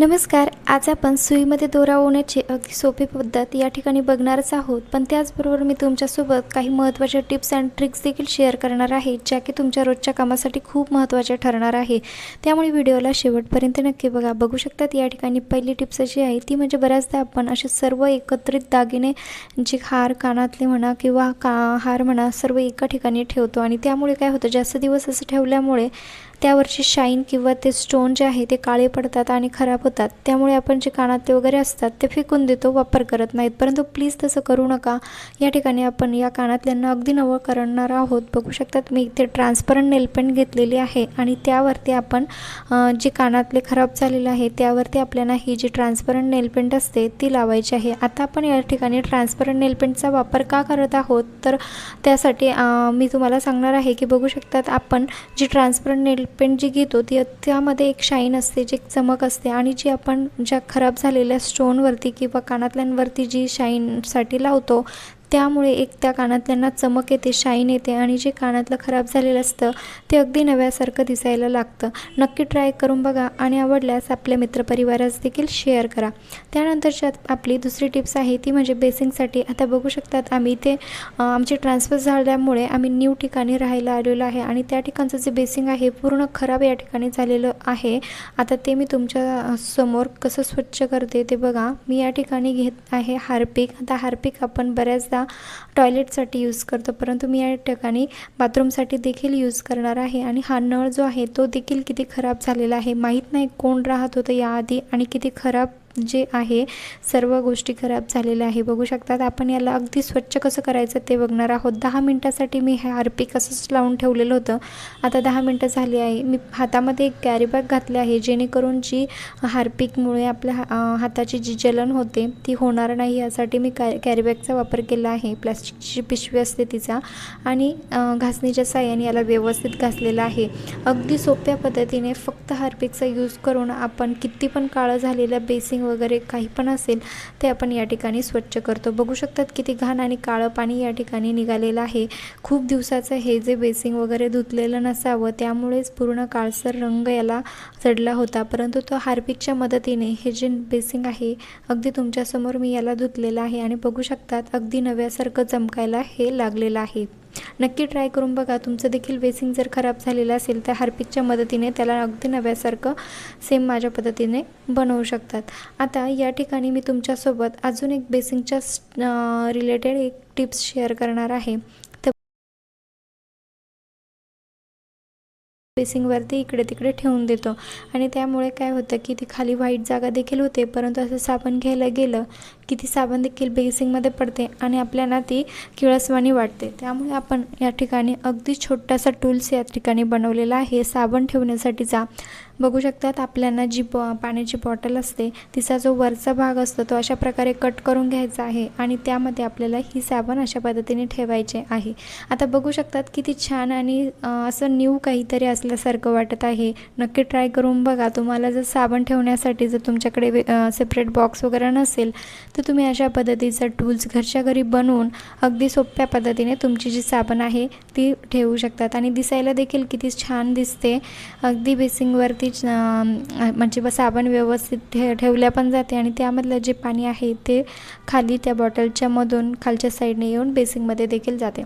नमस्कार. आज आपण सुईमध्ये दोरा ओवण्याची अगदी सोपी पद्धत या ठिकाणी बघणारच आहोत. पण त्याचबरोबर मी तुमच्यासोबत काही महत्त्वाच्या टिप्स अँड ट्रिक्स देखील शेअर करणार आहे, ज्या की तुमच्या रोजच्या कामासाठी खूप महत्त्वाच्या ठरणार आहे. त्यामुळे व्हिडिओला शेवटपर्यंत नक्की बघा. बघू शकतात या ठिकाणी पहिली टिप्स अशी आहे ती म्हणजे बऱ्याचदा आपण असे सर्व एकत्रित दागिने जे हार, कानातले म्हणा किंवा हार म्हणा सर्व एका ठिकाणी ठेवतो आणि त्यामुळे काय होतं, जास्त दिवस असं ठेवल्यामुळे त्यावरची शाईन किंवा ते स्टोन जे आहे ते काळे पडतात आणि खराब होतात. त्यामुळे आपण जे कानातले वगैरे असतात ते फेकून देतो, वापर करत नाहीत. परंतु प्लीज तसं करू नका. या ठिकाणी आपण या कानातल्यांना अगदी नवं करणार आहोत. बघू शकतात मी इथे ट्रान्सपरंट नेलपेंट घेतलेली आहे आणि त्यावरती आपण जे कानातले खराब झालेले आहे त्यावरती आपल्याला ही जी ट्रान्सपरंट नेलपेंट असते ती लावायची आहे. आता आपण या ठिकाणी ट्रान्सपरंट नेलपेंटचा वापर का करत आहोत, तर त्यासाठी मी तुम्हाला सांगणार आहे की बघू शकतात आपण जी ट्रान्सपरंट नेलपेंट जी घेतो त्यामध्ये एक शाईन असते, जी चमक असते आणि जी आपण ज्या खराब झालेल्या स्टोनवरती किंवा कानातल्यांवरती जी शाईनसाठी लावतो त्यामुळे एक त्या कानातल्यांना चमक येते, शाईन येते आणि जे कानातलं खराब झालेलं असतं ते अगदी नव्यासारखं दिसायला लागतं. नक्की ट्राय करून बघा आणि आवडल्यास आपल्या मित्रपरिवारास देखील शेअर करा. त्यानंतरची आपली दुसरी टिप्स आहे ती म्हणजे बेसिंगसाठी. आता बघू शकतात आम्ही ते आमची ट्रान्सफर झाल्यामुळे आम्ही न्यू ठिकाणी राहायला आलेलो आहे आणि त्या ठिकाणचं जे बेसिंग आहे पूर्ण खराब या ठिकाणी झालेलं आहे. आता ते मी तुमच्या समोर कसं स्वच्छ करते ते बघा. मी या ठिकाणी घेत आहे हार्पिक. आता हार्पिक आपण बऱ्याचदा टॉयलेटसाठी यूज करतो, परंतु मी या ठिकाणी बाथरूमसाठी देखील यूज करणार आहे. आणि हा नळ जो आहे तो देखील किती खराब झालेला आहे, माहीत नाही कोण राहत होतं याआधी आणि किती खराब जे आहे सर्व गोष्टी खराब झालेल्या आहे. बघू शकतात आपण याला अगदी स्वच्छ कसं करायचं ते बघणार आहोत. 10 मिनटासाठी मी हे हार्पिक असंच लावून ठेवलेलं होतं. आता 10 मिनटं झाली आहे. मी हातामध्ये एक कॅरी बॅग घातली आहे, जेणेकरून जी हार्पिकमुळे आपल्या हाताची जी जलन होते ती होणार नाही यासाठी मी कॅरी बॅगचा वापर केला आहे. प्लास्टिकची पिशवी असते तिचा आणि घासणीच्या साहाय्याने याला व्यवस्थित घासलेला आहे. अगदी सोप्या पद्धतीने फक्त हार्पिकचा यूज करून आपण किती पण काळं झालेल्या बेसिंग वगैरे काही पण असेल ते आपण या ठिकाणी स्वच्छ करतो. बघू शकतात किती घाण आणि काळं पाणी या ठिकाणी निघालेलं आहे. खूप दिवसाचं हे जे बेसिंग वगैरे धुतलेलं नसावं त्यामुळेच पूर्ण काळसर रंग याला चढला होता. परंतु तो हार्पिकच्या मदतीने हे जे बेसिंग आहे अगदी तुमच्यासमोर मी याला धुतलेलं आहे आणि बघू शकतात अगदी नव्यासारखं चमकायला हे लागलेलं आहे. नक्की ट्राय करून बघा. तुमचं देखील बेसिंग जर खराब झालेलं असेल तर हार्पिकच्या मदतीने त्याला अगदी नव्यासारखं सेम माझ्या पद्धतीने बनवू शकतात. आता या ठिकाणी मी तुमच्यासोबत अजून एक बेसिंगच्या रिलेटेड एक टिप्स शेअर करणार आहे. बेसिंगवरती इकडे तिकडे ठेवून देतो आणि त्यामुळे काय होतं की ती खाली व्हाईट जागा देखील होते, परंतु असं साबण घ्यायला गेलं की ती साबण देखील बेसिंगमध्ये पडते आणि आपल्याला ती किळसवाणी वाटते. त्यामुळे आपण या ठिकाणी अगदी छोटासा टूल्स या ठिकाणी बनवलेला आहे साबण ठेवण्यासाठीचा. बघू शकतात आपल्याला जी पाण्याची बॉटल असते तिचा जो वरचा भाग असतो तो अशा प्रकारे कट करून घ्यायचा आहे आणि त्यामध्ये आपल्याला ही साबण अशा पद्धतीने ठेवायचे आहे. आता बघू शकतात किती छान आणि असं न्यू काहीतरी असल्यासारखं वाटत आहे. नक्की ट्राय करून बघा. तुम्हाला जर साबण ठेवण्यासाठी जर तुमच्याकडे सेपरेट बॉक्स वगैरे नसेल तर तुम्ही अशा पद्धतीचा टूल्स घरच्या घरी बनवून अगदी सोप्या पद्धतीने तुमची जी साबण आहे ती ठेवू शकतात आणि दिसायला देखील किती छान दिसते. अगदी बेसिंगवरती म्हणजे साबण व्यवस्थित ठेवल्या पण जाते आणि त्यामधलं जे पाणी आहे ते खाली त्या बॉटलच्या मधून खालच्या साईडने येऊन बेसिंगमध्ये देखील जाते.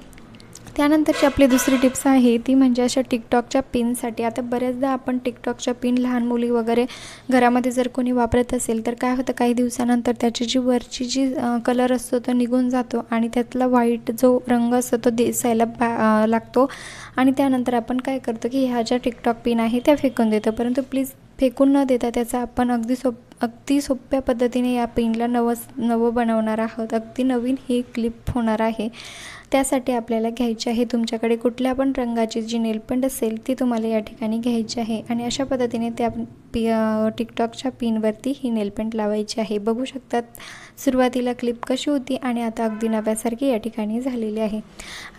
त्यानंतरची आपली दुसरी टिप्स आहे ती म्हणजे अशा टिकटॉकच्या पिनसाठी. आता बऱ्याचदा आपण टिकटॉकच्या पिन लहान मुली वगैरे घरामध्ये जर कोणी वापरत असेल तर काय होतं, काही दिवसानंतर त्याची जी वरची जी कलर असतो तो निघून जातो आणि त्यातला व्हाईट जो रंग असतो तो दिसायला लागतो आणि त्यानंतर आपण काय करतो की ह्या ज्या टिकटॉक पिन आहे त्या फेकून देतो. परंतु प्लीज फेकून न देता त्याचा आपण अगदी सोप्या पद्धतीने या पिनला नवं बनवणार आहोत. अगदी नवीन ही क्लिप होणार आहे. त्यासाठी आपल्याला घ्यायची आहे तुमच्याकडे कुठल्या पण रंगाची जी नेलपेंट असेल ती तुम्हाला या ठिकाणी घ्यायची आहे आणि अशा पद्धतीने त्या टिकटॉकच्या पिनवरती ही नेलपेंट लावायची आहे. बघू शकतात सुरुवातीला क्लिप कशी होती आणि आता अगदी नव्यासारखी या ठिकाणी झालेली आहे.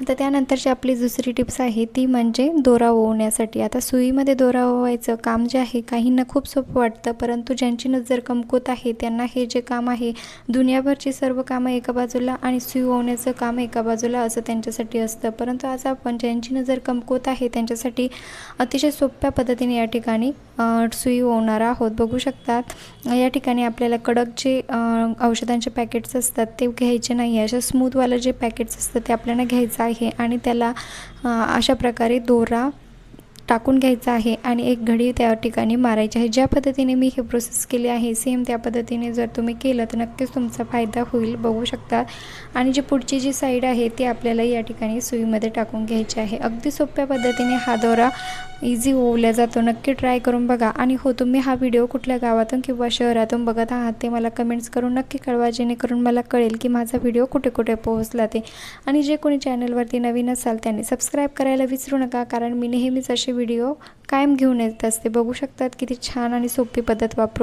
आता त्यानंतरची आपली दुसरी टिप्स आहे ती म्हणजे दोरा ओवण्यासाठी. आता सुईमध्ये दोरा ओवायचं काम जे आहे काहींना खूप सोपं वाटतं, परंतु ज्यांची नजर जर कमकुवत आहे त्यांना हे जे काम आहे दुनियाभरची सर्व कामं एका बाजूला आणि सुई ओवण्याचं काम एका बाजूला असं त्यांच्यासाठी असतं. परंतु आज आपण ज्यांची नजर कमकुवत आहे त्यांच्यासाठी अतिशय सोप्या पद्धतीने या ठिकाणी सुई ओवणार आहोत. बघू शकतात या ठिकाणी आपल्याला कडक जे औषधांचे पॅकेट्स असतात ते घ्यायचे नाही. अशा स्मूथवालं जे पॅकेट्स असतात ते आपल्याला घ्यायचं आहे आणि त्याला अशा प्रकारे दोरा टाकून घ्यायचा आहे आणि एक घडी त्या ठिकाणी मारायची आहे. ज्या पद्धतीने मी हे प्रोसेस केली आहे सेम त्या पद्धतीने जर तुम्ही केलं तर नक्कीच तुमचा फायदा होईल. बघू शकता. आणि जी पुढची जी साईड आहे ती आपल्याला या ठिकाणी सुईमध्ये टाकून घ्यायची आहे. अगदी सोप्या पद्धतीने हा दोरा इझी ओवला जातो. नक्की ट्राय करून बघा. आणि हो, तुम्ही हा व्हिडिओ कुठल्या गावातून किंवा शहरातून बघत आहात ते मला कमेंट्स करून नक्की कळवा, जेणेकरून मला कळेल की माझा व्हिडिओ कुठे कुठे पोहोचला ते. आणि जे कोणी चॅनलवरती नवीन असाल त्यांनी सबस्क्राईब करायला विसरू नका, कारण मी नेहमीच असे व्हिडिओ कायम घेऊन येत असते. बघू शकतात किती छान आणि सोपी पद्धत वापरून